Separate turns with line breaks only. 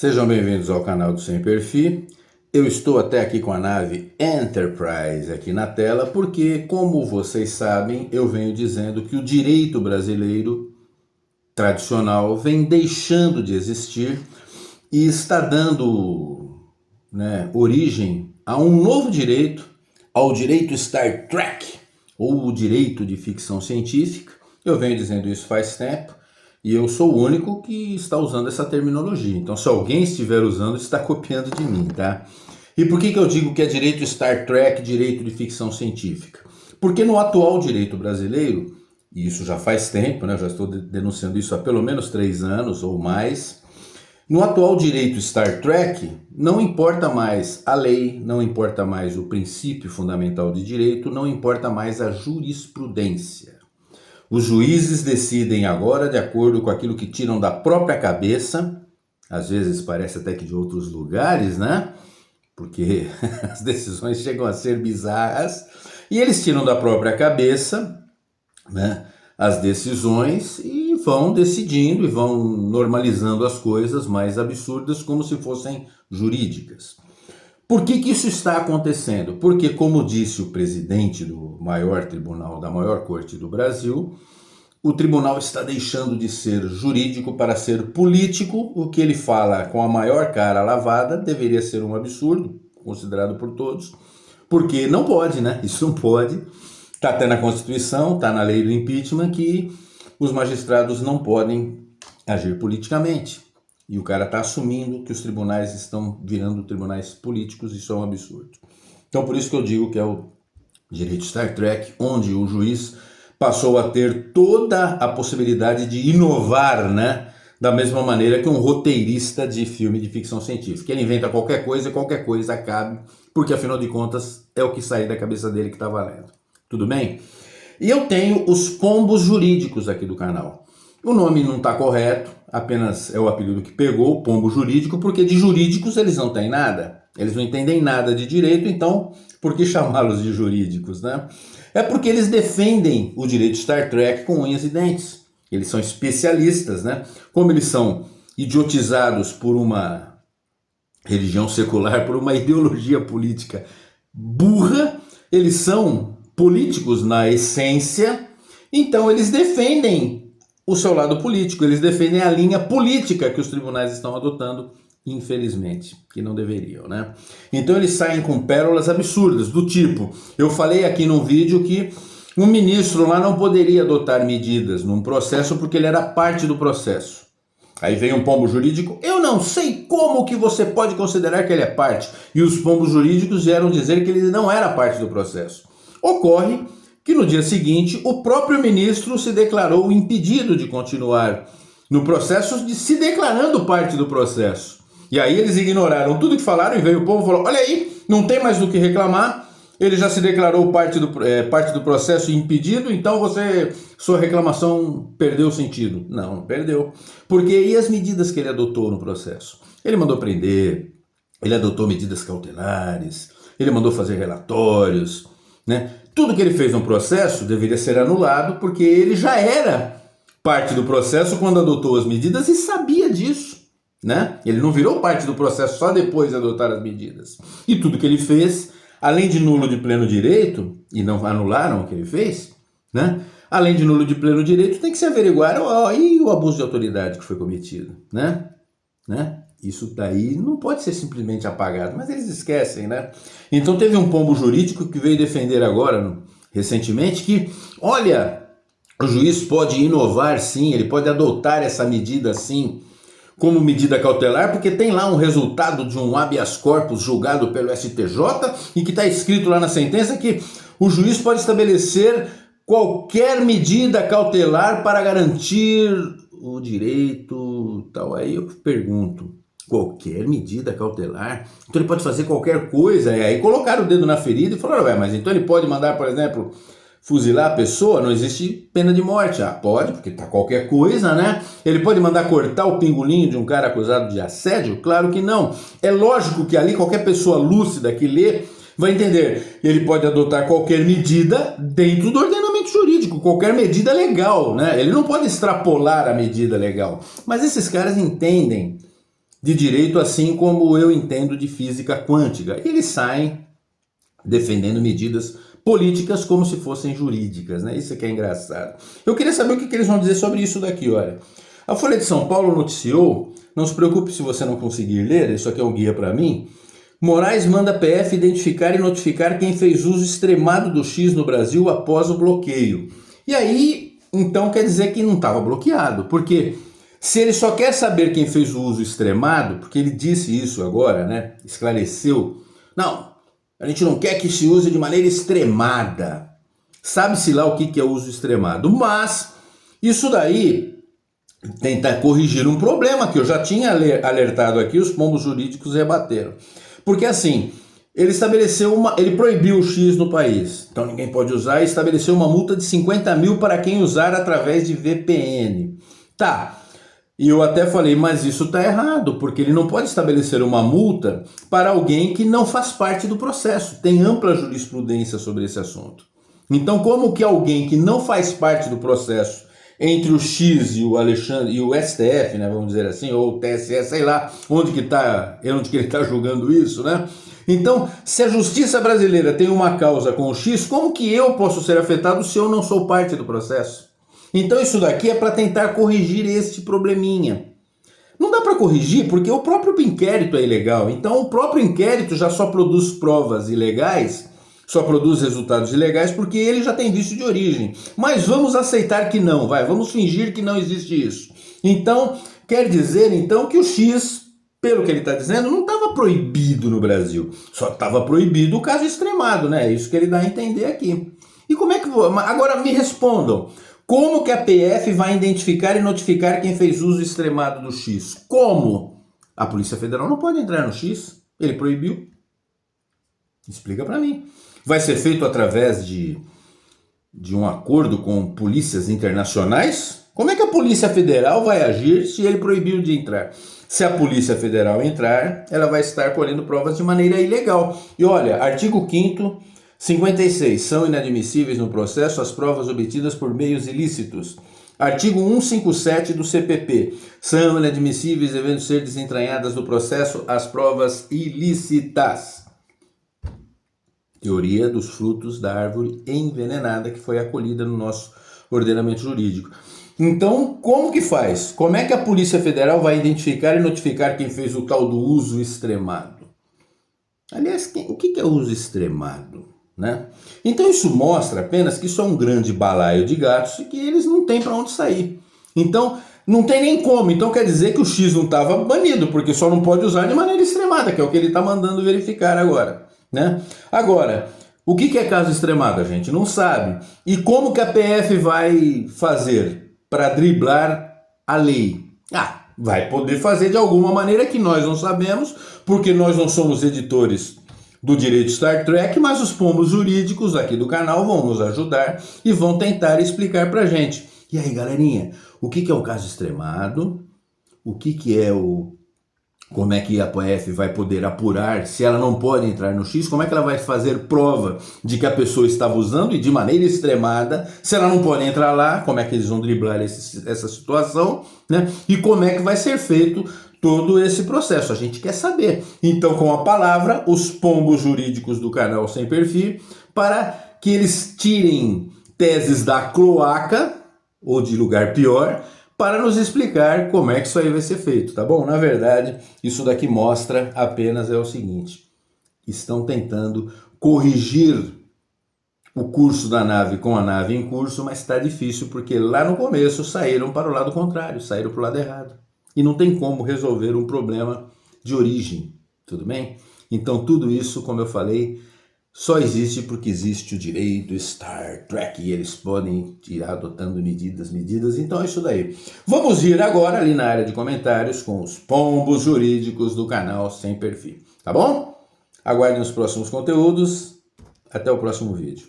Sejam bem-vindos ao canal do Sem Perfil. Eu estou até aqui com a nave Enterprise aqui na tela porque, como vocês sabem, eu venho dizendo que o direito brasileiro tradicional vem deixando de existir e está dando origem a um novo direito, ao direito Star Trek, ou o direito de ficção científica. Eu venho dizendo isso faz tempo. E eu sou o único que está usando essa terminologia. Então, se alguém estiver usando, está copiando de mim, tá? E por que eu digo que é direito Star Trek, direito de ficção científica? Porque no atual direito brasileiro, e isso já faz tempo, né? Eu já estou denunciando isso há pelo menos 3 anos ou mais. No atual direito Star Trek, não importa mais a lei, não importa mais o princípio fundamental de direito, não importa mais a jurisprudência. Os juízes decidem agora de acordo com aquilo que tiram da própria cabeça, às vezes parece até que de outros lugares, né? Porque as decisões chegam a ser bizarras, e eles tiram da própria cabeça, né, as decisões e vão decidindo e vão normalizando as coisas mais absurdas como se fossem jurídicas. Por que isso está acontecendo? Porque, como disse o presidente do maior tribunal, da maior corte do Brasil, o tribunal está deixando de ser jurídico para ser político. O que ele fala com a maior cara lavada deveria ser um absurdo, considerado por todos, porque não pode, né? Isso não pode. Está até na Constituição, está na lei do impeachment, que os magistrados não podem agir politicamente. E o cara está assumindo que os tribunais estão virando tribunais políticos, isso é um absurdo. Então por isso que eu digo que é o direito Star Trek, onde o juiz passou a ter toda a possibilidade de inovar, né? Da mesma maneira que um roteirista de filme de ficção científica. Ele inventa qualquer coisa cabe, porque afinal de contas é o que sai da cabeça dele que está valendo. Tudo bem? E eu tenho os pombos jurídicos aqui do canal. O nome não está correto, apenas é o apelido que pegou, pombo jurídico, porque de jurídicos eles não têm nada. Eles não entendem nada de direito, então por que chamá-los de jurídicos, né? É porque eles defendem o direito Star Trek com unhas e dentes. Eles são especialistas, né? Como eles são idiotizados por uma religião secular, por uma ideologia política burra, eles são políticos na essência, então eles defendem o seu lado político, eles defendem a linha política que os tribunais estão adotando, infelizmente, que não deveriam, né? Então eles saem com pérolas absurdas, do tipo, eu falei aqui num vídeo que um ministro lá não poderia adotar medidas num processo porque ele era parte do processo. Aí vem um pombo jurídico, eu não sei como que você pode considerar que ele é parte. E os pombos jurídicos vieram dizer que ele não era parte do processo. Ocorre que no dia seguinte o próprio ministro se declarou impedido de continuar no processo, de se declarando parte do processo. E aí eles ignoraram tudo que falaram e veio o povo e falou, olha aí, não tem mais do que reclamar, ele já se declarou parte do processo impedido, então sua reclamação perdeu sentido. Não perdeu. Porque e as medidas que ele adotou no processo? Ele mandou prender, ele adotou medidas cautelares, ele mandou fazer relatórios, né? Tudo que ele fez no processo deveria ser anulado porque ele já era parte do processo quando adotou as medidas e sabia disso, né? Ele não virou parte do processo só depois de adotar as medidas. E tudo que ele fez, além de nulo de pleno direito, e não anularam o que ele fez, né? Além de nulo de pleno direito, tem que se averiguar e o abuso de autoridade que foi cometido, né? Isso daí não pode ser simplesmente apagado, mas eles esquecem, né? Então teve um pombo jurídico que veio defender agora, recentemente, que, olha, o juiz pode inovar sim, ele pode adotar essa medida sim, como medida cautelar, porque tem lá um resultado de um habeas corpus julgado pelo STJ e que está escrito lá na sentença que o juiz pode estabelecer qualquer medida cautelar para garantir o direito tal. Aí eu pergunto, qualquer medida cautelar? Então ele pode fazer qualquer coisa? E aí colocaram o dedo na ferida e falaram, mas então ele pode mandar, por exemplo, fuzilar a pessoa? Não existe pena de morte. Ah, pode, porque tá qualquer coisa, né? Ele pode mandar cortar o pingolinho de um cara acusado de assédio? Claro que não. É lógico que ali qualquer pessoa lúcida que lê vai entender. Ele pode adotar qualquer medida dentro do ordenamento jurídico, qualquer medida legal, né? Ele não pode extrapolar a medida legal. Mas esses caras entendem de direito, assim como eu entendo de física quântica. E eles saem defendendo medidas políticas como se fossem jurídicas, né? Isso que é engraçado. Eu queria saber o que eles vão dizer sobre isso daqui, olha. A Folha de São Paulo noticiou, não se preocupe se você não conseguir ler, isso aqui é um guia para mim. Moraes manda a PF identificar e notificar quem fez uso extremado do X no Brasil após o bloqueio. E aí, então quer dizer que não estava bloqueado, porque se ele só quer saber quem fez o uso extremado, porque ele disse isso agora, né? Esclareceu. Não, a gente não quer que se use de maneira extremada. Sabe-se lá o que é uso extremado. Mas isso daí tenta corrigir um problema que eu já tinha alertado aqui, os pombos jurídicos rebateram. Porque assim, ele proibiu o X no país, então ninguém pode usar, e estabeleceu uma multa de 50 mil para quem usar através de VPN. Tá, e eu até falei, mas isso tá errado, porque ele não pode estabelecer uma multa para alguém que não faz parte do processo. Tem ampla jurisprudência sobre esse assunto. Então, como que alguém que não faz parte do processo entre o X e o Alexandre e o STF, né, vamos dizer assim, ou o TSE, sei lá, onde que ele está julgando isso, né? Então, se a justiça brasileira tem uma causa com o X, como que eu posso ser afetado se eu não sou parte do processo? Então isso daqui é para tentar corrigir este probleminha. Não dá para corrigir porque o próprio inquérito é ilegal. Então o próprio inquérito já só produz provas ilegais, só produz resultados ilegais porque ele já tem vício de origem. Mas vamos aceitar que não, vamos fingir que não existe isso. Então, quer dizer então que o X, pelo que ele está dizendo, não estava proibido no Brasil. Só estava proibido o caso extremado, né? É isso que ele dá a entender aqui. E como é que... Agora me respondam. Como que a PF vai identificar e notificar quem fez uso extremado do X? Como? A Polícia Federal não pode entrar no X. Ele proibiu. Explica para mim. Vai ser feito através de um acordo com polícias internacionais? Como é que a Polícia Federal vai agir se ele proibiu de entrar? Se a Polícia Federal entrar, ela vai estar colhendo provas de maneira ilegal. E olha, artigo 5º, 56. São inadmissíveis no processo as provas obtidas por meios ilícitos. Artigo 157 do CPP. São inadmissíveis, devendo ser desentranhadas do processo as provas ilícitas. Teoria dos frutos da árvore envenenada que foi acolhida no nosso ordenamento jurídico. Então, como que faz? Como é que a Polícia Federal vai identificar e notificar quem fez o tal do uso extremado? Aliás, o que é uso extremado? Né? Então isso mostra apenas que isso é um grande balaio de gatos e que eles não têm para onde sair. Então não tem nem como. Então quer dizer que o X não estava banido, porque só não pode usar de maneira extremada, que é o que ele está mandando verificar agora. Né? Agora, o que é caso extremado? A gente não sabe. E como que a PF vai fazer para driblar a lei? Vai poder fazer de alguma maneira que nós não sabemos, porque nós não somos editores do direito Star Trek, mas os pombos jurídicos aqui do canal vão nos ajudar e vão tentar explicar pra gente. E aí, galerinha, o que é um caso extremado? O que é como é que a PF vai poder apurar se ela não pode entrar no X? Como é que ela vai fazer prova de que a pessoa estava usando e de maneira extremada? Se ela não pode entrar lá, como é que eles vão driblar essa situação? Né? E como é que vai ser feito todo esse processo? A gente quer saber. Então, com a palavra, os pombos jurídicos do canal Sem Perfil, para que eles tirem teses da cloaca, ou de lugar pior, para nos explicar como é que isso aí vai ser feito, tá bom? Na verdade, isso daqui mostra apenas o seguinte: estão tentando corrigir o curso da nave com a nave em curso, mas está difícil porque lá no começo saíram para o lado contrário, saíram para o lado errado. E não tem como resolver um problema de origem, tudo bem? Então tudo isso, como eu falei, só existe porque existe o direito Star Trek e eles podem ir adotando medidas. Então é isso daí. Vamos ir agora ali na área de comentários com os pombos jurídicos do canal Sem Perfil, tá bom? Aguardem os próximos conteúdos. Até o próximo vídeo.